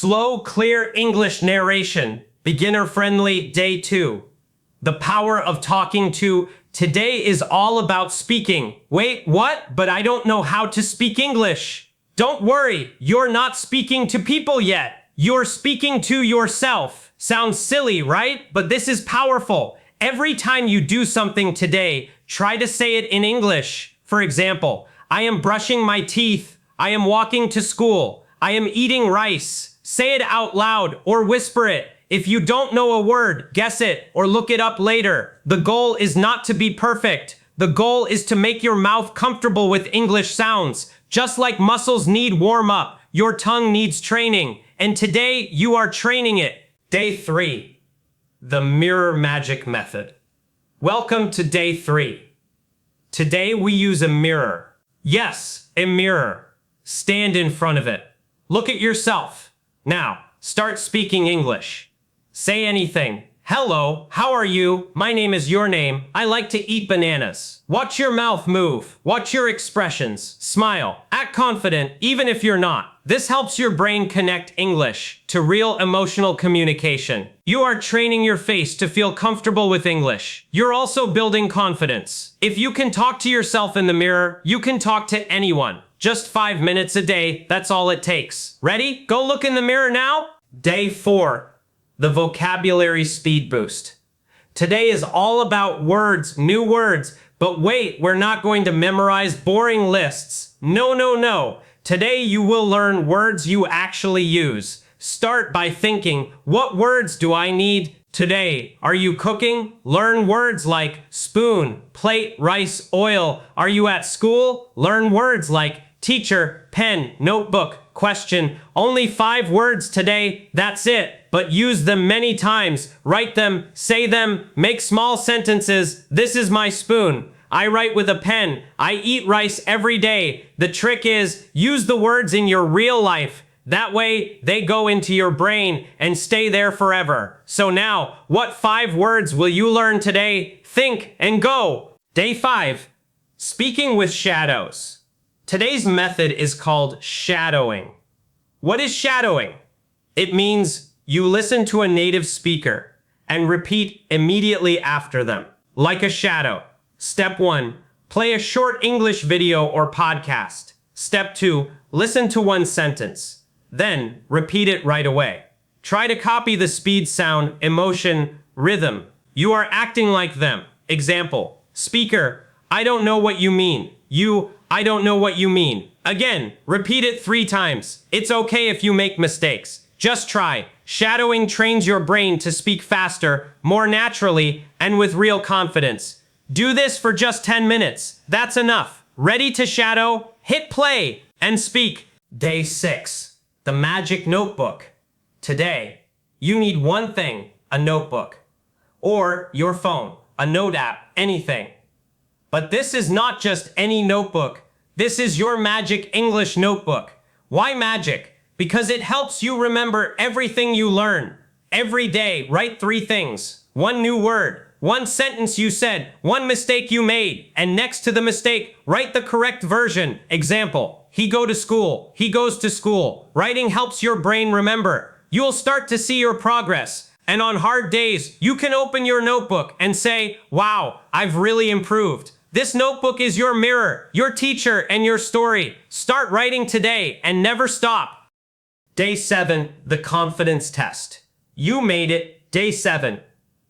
Slow, clear English narration. Beginner-friendly day 2. The power of talking to. Today is all about speaking. Wait, what? But I don't know how to speak English. Don't worry, you're not speaking to people yet. You're speaking to yourself. Sounds silly, right? But this is powerful. Every time you do something today, try to say it in English. For example, I am brushing my teeth. I am walking to school. I am eating rice. Say it out loud or whisper it. If you don't know a word, guess it or look it up later. The goal is not to be perfect. The goal is to make your mouth comfortable with English sounds. Just like muscles need warm up, your tongue needs training. And today you are training it. Day 3. The mirror magic method. Welcome to day 3. Today we use a mirror. Yes, a mirror. Stand in front of it. Look at yourself. Now, start speaking English. Say anything. Hello, how are you? My name is your name. I like to eat bananas. Watch your mouth move. Watch your expressions. Smile. Act confident, even if you're not. This helps your brain connect English to real emotional communication. You are training your face to feel comfortable with English. You're also building confidence. If you can talk to yourself in the mirror, you can talk to anyone. Just 5 minutes a day, that's all it takes. Ready? Go look in the mirror now. Day 4. The vocabulary speed boost. Today is all about words, new words. But wait, we're not going to memorize boring lists. No. Today you will learn words you actually use. Start by thinking, what words do I need today? Are you cooking? Learn words like spoon, plate, rice, oil. Are you at school? Learn words like teacher, pen, notebook, question. Only 5 words today, that's it. But use them many times. Write them, say them, make small sentences. This is my spoon. I write with a pen. I eat rice every day. The trick is, use the words in your real life. That way, they go into your brain and stay there forever. So now, what 5 words will you learn today? Think and go. Day 5. Speaking with shadows. Today's method is called shadowing. What is shadowing? It means you listen to a native speaker and repeat immediately after them, like a shadow. Step 1, play a short English video or podcast. Step 2, listen to one sentence. Then repeat it right away. Try to copy the speed, sound, emotion, rhythm. You are acting like them. Example, speaker, I don't know what you mean. I don't know what you mean. Again, repeat it 3 times. It's okay if you make mistakes. Just try. Shadowing trains your brain to speak faster, more naturally, and with real confidence. Do this for just 10 minutes. That's enough. Ready to shadow? Hit play and speak. Day 6. The magic notebook. Today, you need one thing, a notebook. Or your phone, a note app, anything. But this is not just any notebook. This is your magic English notebook. Why magic? Because it helps you remember everything you learn. Every day, write 3 things. 1 new word, 1 sentence you said, 1 mistake you made, and next to the mistake, write the correct version. Example, he go to school, he goes to school. Writing helps your brain remember. You'll start to see your progress. And on hard days, you can open your notebook and say, wow, I've really improved. This notebook is your mirror, your teacher, and your story. Start writing today and never stop. Day 7, the confidence test. You made it. Day 7.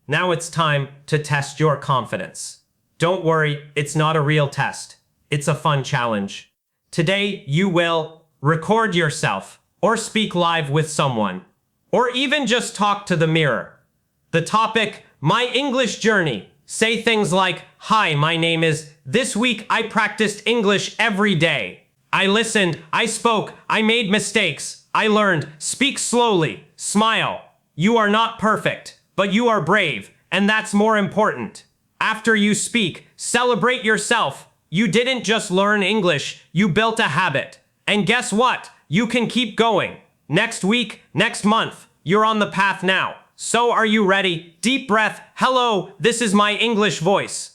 Now it's time to test your confidence. Don't worry, it's not a real test. It's a fun challenge. Today, you will record yourself or speak live with someone, or even just talk to the mirror. The topic, my English journey. Say things like, hi, my name is, this week I practiced English every day. I listened, I spoke, I made mistakes, I learned, speak slowly, smile. You are not perfect, but you are brave, and that's more important. After you speak, celebrate yourself. You didn't just learn English, you built a habit. And guess what? You can keep going. Next week, next month, you're on the path now. So are you ready? Deep breath. Hello, this is my English voice.